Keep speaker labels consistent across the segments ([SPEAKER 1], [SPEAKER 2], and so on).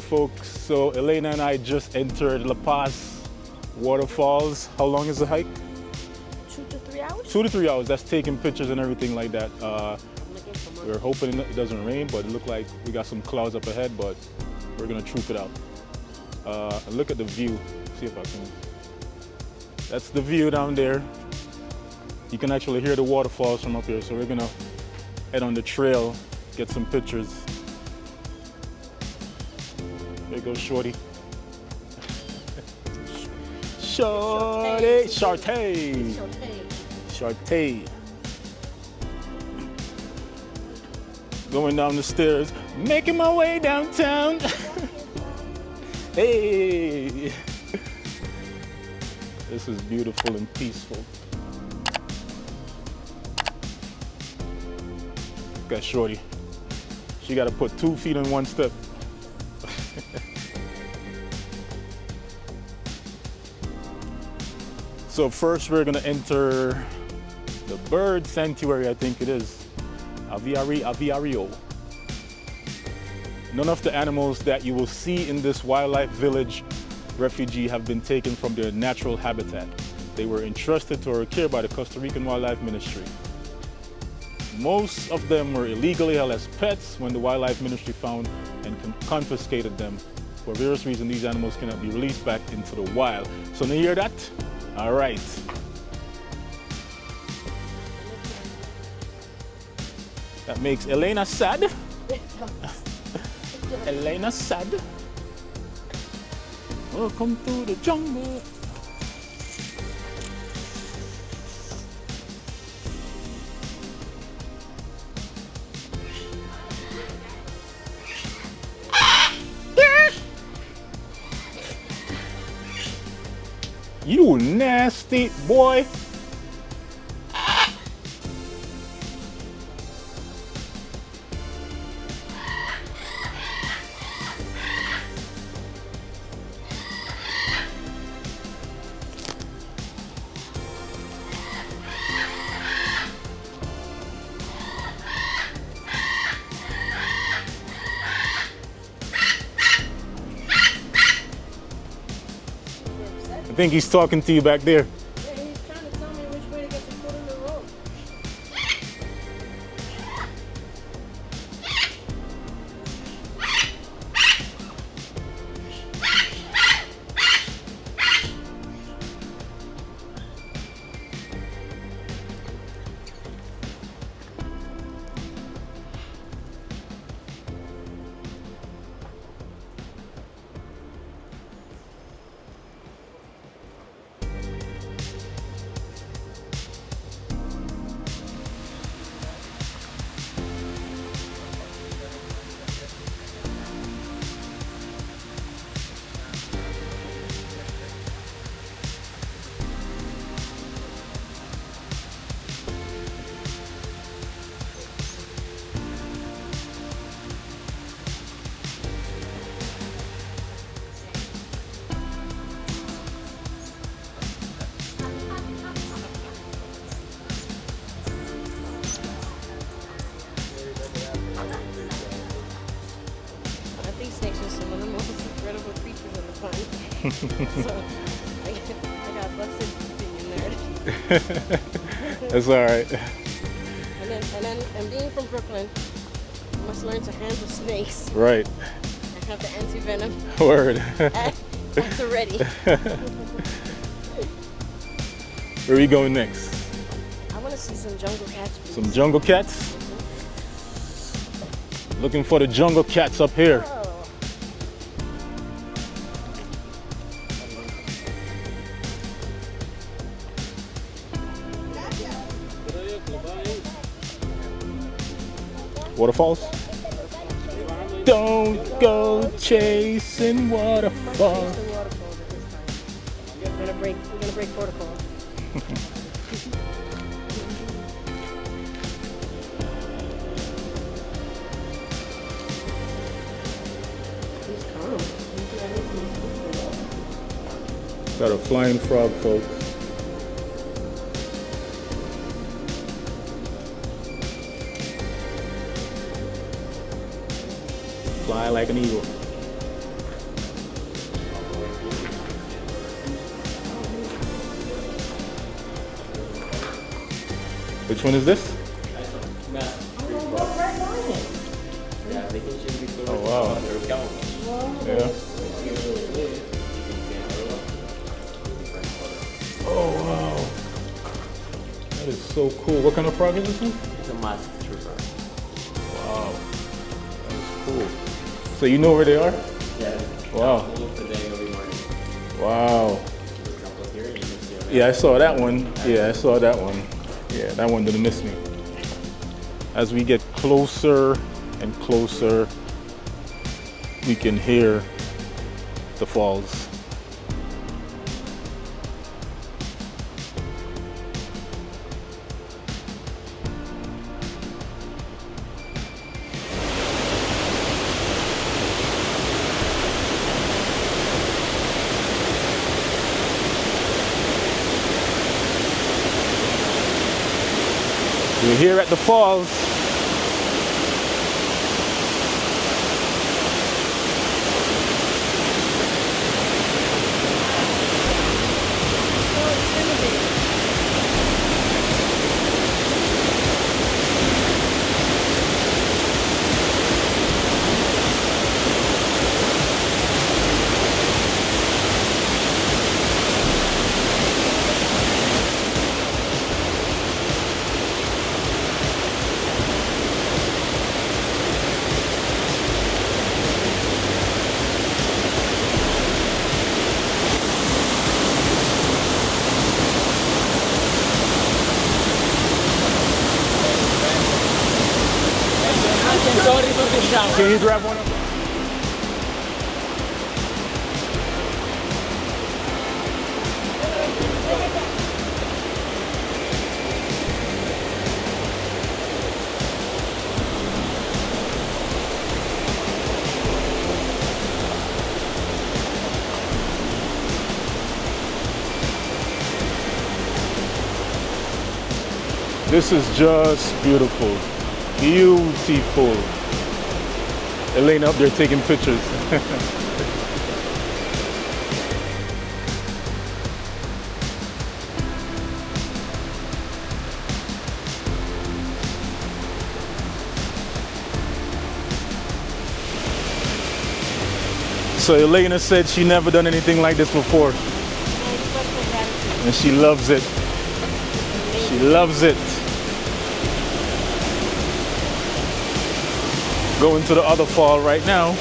[SPEAKER 1] folks. So Elena and I just entered La Paz Waterfalls. How long is the hike?
[SPEAKER 2] 2 to 3 hours.
[SPEAKER 1] 2 to 3 hours. That's taking pictures and everything like that. We're hoping it doesn't rain, but it looked like we got some clouds up ahead, but we're gonna troop it out. Look at the view. See if I can. That's the view down there. You can actually hear the waterfalls from up here. So we're gonna head on the trail, get some pictures. There you go, Shorty. Shorty, Shorty, Shorty. Going down the stairs, making my way downtown. Hey, this is beautiful and peaceful. Look at Shorty. She got to put 2 feet in one step. So first we're gonna enter the bird sanctuary, I think it is. Aviario. None of the animals that you will see in this wildlife village refugee have been taken from their natural habitat. They were entrusted to our care by the Costa Rican Wildlife Ministry. Most of them were illegally held as pets when the Wildlife Ministry found and confiscated them. For various reasons, these animals cannot be released back into the wild. So now you hear that? All right. That makes Elena sad. Elena sad. Welcome to the jungle. You nasty boy. I think he's talking to you back there.
[SPEAKER 2] Yeah, he's trying to tell me which way to get the foot in the road. Snakes are some of the most incredible creatures in the pond. So I got busted being there.
[SPEAKER 1] That's all right.
[SPEAKER 2] And being from Brooklyn, you must learn to handle snakes.
[SPEAKER 1] Right.
[SPEAKER 2] I have the anti-venom.
[SPEAKER 1] Word.
[SPEAKER 2] at the ready.
[SPEAKER 1] Where are we going next?
[SPEAKER 2] I want to see some jungle cats. Please.
[SPEAKER 1] Some jungle cats? Looking for the jungle cats up here.
[SPEAKER 2] Oh.
[SPEAKER 1] Waterfalls? Don't go chasing waterfalls.
[SPEAKER 2] We're gonna break protocol.
[SPEAKER 1] Got a flying frog, folks. Fly like an eagle. Which one is this? Oh wow. Yeah. Oh wow. That is so cool. What kind of frog is this one?
[SPEAKER 3] It's a mask trooper.
[SPEAKER 1] Wow. That is cool. So you know where they are?
[SPEAKER 3] Yeah.
[SPEAKER 1] Wow.
[SPEAKER 3] We'll look for them every morning.
[SPEAKER 1] Wow.
[SPEAKER 3] There's a couple here, you can see them.
[SPEAKER 1] Yeah, I saw that one. Yeah, I saw that one. Yeah, that one didn't miss me. As we get closer and closer, we can hear the falls. We're here at the falls.
[SPEAKER 3] Sorry for the shower.
[SPEAKER 1] Can you grab one of them? This is just beautiful. Beautiful. Elaine up there taking pictures. So Elena said she never done anything like this before. And she loves it. She loves it. Going to the other fall right now.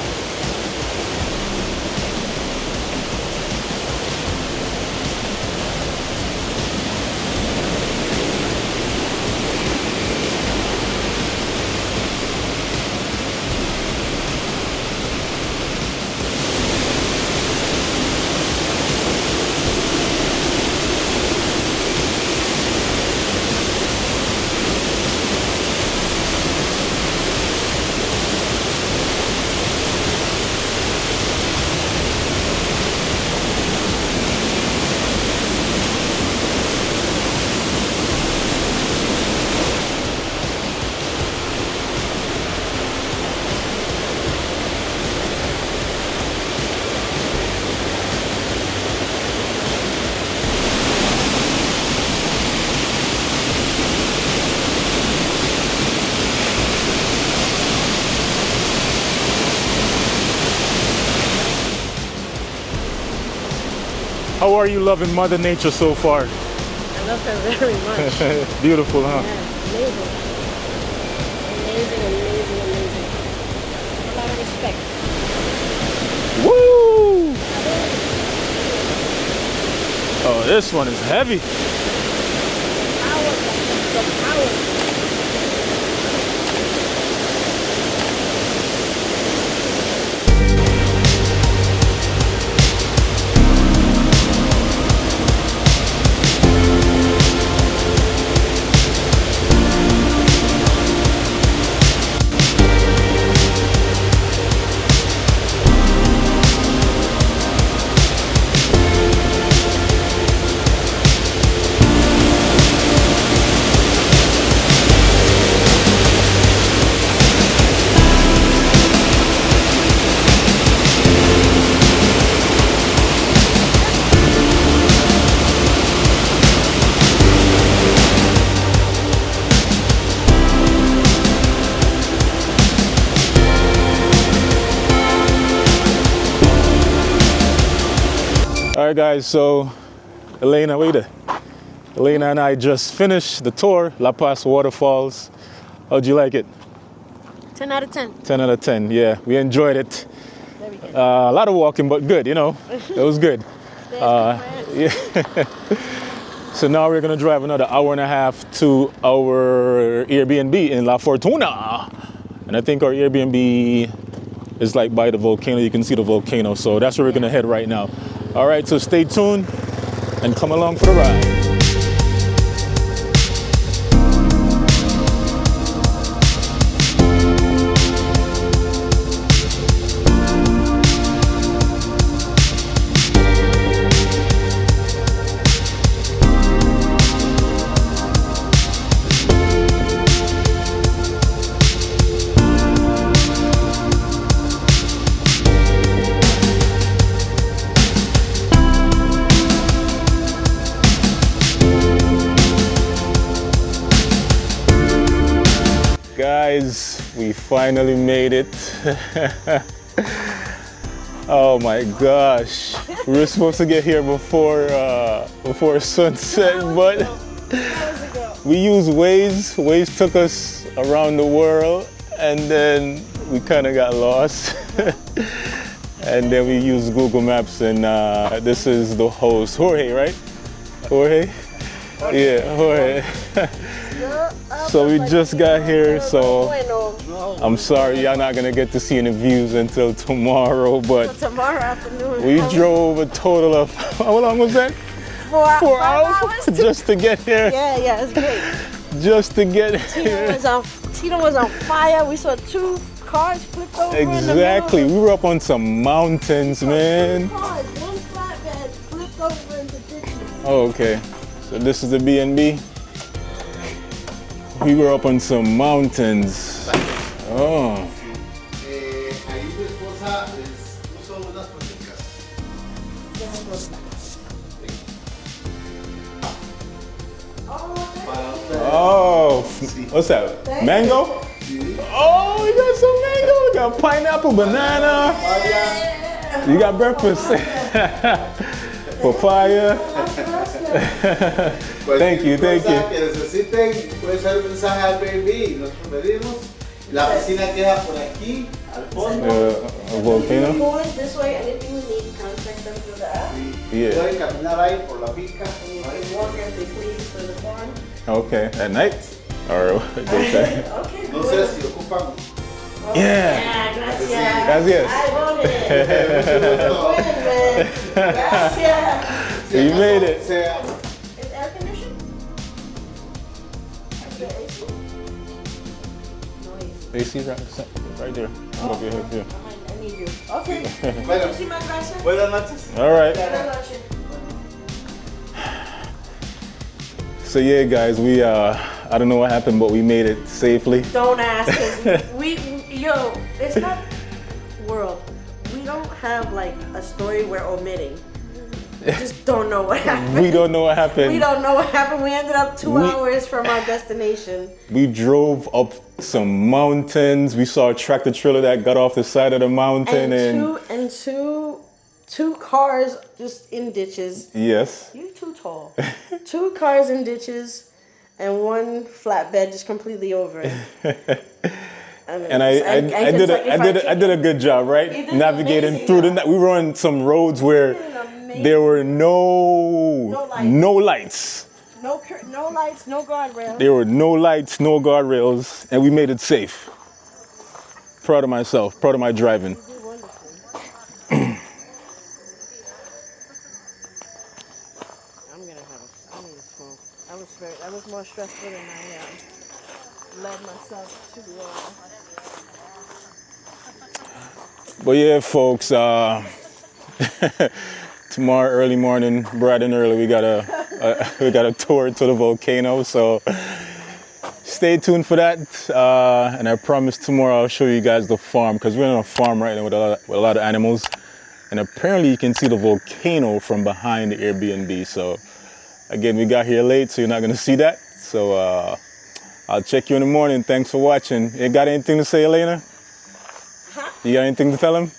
[SPEAKER 1] How are you loving Mother Nature so far?
[SPEAKER 2] I love her very much.
[SPEAKER 1] Beautiful, huh?
[SPEAKER 2] Yeah, amazing. Amazing, amazing, amazing. A lot of respect.
[SPEAKER 1] Woo! Oh, this one is heavy.
[SPEAKER 2] Power, the power.
[SPEAKER 1] right, guys, so Elena, wait there. Elena and I just finished the tour, La Paz Waterfalls. How'd you like it?
[SPEAKER 2] 10 out of 10.
[SPEAKER 1] 10 out of 10, yeah. We enjoyed it.
[SPEAKER 2] Very good.
[SPEAKER 1] A lot of walking, but good, you know. It was good. Yeah. So now we're gonna drive another hour and a half to our Airbnb in La Fortuna. And I think our Airbnb is like by the volcano. You can see the volcano. So that's where we're gonna head right now. All right, so stay tuned and come along for the ride. Guys, we finally made it. Oh my gosh. We were supposed to get here before sunset, but we used Waze. Waze took us around the world and then we kind of got lost. And then we used Google Maps and this is the host, Jorge, right? Jorge? Yeah, Jorge. So we just got here, so I'm sorry y'all not gonna get to see any views until tomorrow, but
[SPEAKER 2] Tomorrow afternoon.
[SPEAKER 1] we drove a total of, how long was that? 4 hours just to get here.
[SPEAKER 2] Yeah, it's great.
[SPEAKER 1] Just to get here.
[SPEAKER 2] Tito was on fire. We saw 2 cars flipped over.
[SPEAKER 1] Exactly, we were up on some mountains, man.
[SPEAKER 2] 2 cars, 1 flatbed flipped over into ditches.
[SPEAKER 1] Oh, okay, so this is the B&B. We were up on some mountains. Oh.
[SPEAKER 4] Ahí mi esposa les puso unas paticas.
[SPEAKER 1] Oh, what's that? Mango? Oh, we got some mango. We got pineapple, banana. You got breakfast. Papaya. Thank you, thank you.
[SPEAKER 4] Que necesiten, pueden hacer un mensaje al baby. Nosotros pedimos. La piscina queda por aquí, al fondo.
[SPEAKER 1] A volcano?
[SPEAKER 2] Going this way, anything we need, contact them through the app.
[SPEAKER 1] Yeah.
[SPEAKER 4] Pueden caminar ahí por la finca.
[SPEAKER 2] And you can walk if they please to the farm.
[SPEAKER 1] Okay, at night? Or daytime?
[SPEAKER 2] Okay,
[SPEAKER 4] No
[SPEAKER 2] good.
[SPEAKER 4] sé si ocupan.
[SPEAKER 1] Yeah.
[SPEAKER 2] Gracias.
[SPEAKER 1] Gracias.
[SPEAKER 2] I want it. Bueno, gracias.
[SPEAKER 1] You made it.
[SPEAKER 2] Is air conditioned? Is there AC? No AC.
[SPEAKER 1] AC right there. I'm over here too.
[SPEAKER 2] I need you. Okay.
[SPEAKER 4] Bueno,
[SPEAKER 2] Muchísimas gracias.
[SPEAKER 4] buenas noches.
[SPEAKER 1] All right.
[SPEAKER 2] Buenas noches.
[SPEAKER 1] So yeah, guys, we I don't know what happened, but we made it safely.
[SPEAKER 2] Don't ask us. It's not world. We don't have like a story we're omitting. We just don't know what happened.
[SPEAKER 1] We don't know what happened.
[SPEAKER 2] We don't know what happened. We ended up 2 hours from our destination.
[SPEAKER 1] We drove up some mountains. We saw a tractor trailer that got off the side of the mountain, and
[SPEAKER 2] Two cars just in ditches.
[SPEAKER 1] yes.
[SPEAKER 2] You're too tall. 2 cars in ditches, and 1 flatbed just completely over it.
[SPEAKER 1] And I did a good job, right?
[SPEAKER 2] You did
[SPEAKER 1] Navigating
[SPEAKER 2] amazing
[SPEAKER 1] through the
[SPEAKER 2] job.
[SPEAKER 1] night. We were on some roads where there were no lights.
[SPEAKER 2] No lights, no guardrails.
[SPEAKER 1] There were no lights, no guardrails, and we made it safe. Proud of myself, proud of my driving.
[SPEAKER 2] I need a smoke. I was more stressful than I led myself to.
[SPEAKER 1] But yeah, folks, tomorrow early morning, bright and early, we got a tour to the volcano. So stay tuned for that. And I promise tomorrow I'll show you guys the farm, because we're on a farm right now with a lot of animals. And apparently you can see the volcano from behind the Airbnb. So again, we got here late, so you're not gonna see that. So I'll check you in the morning. Thanks for watching. You got anything to say, Elena?
[SPEAKER 2] Huh?
[SPEAKER 1] You got anything to tell him?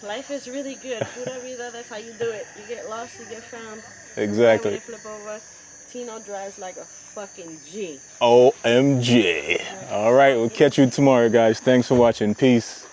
[SPEAKER 2] Like Life is really good. Pura vida, that's how you do it. You get lost, you get found.
[SPEAKER 1] Exactly.
[SPEAKER 2] When you flip over, Tino drives like a fucking G.
[SPEAKER 1] OMG. All right, we'll catch you tomorrow, guys. Thanks for watching. Peace.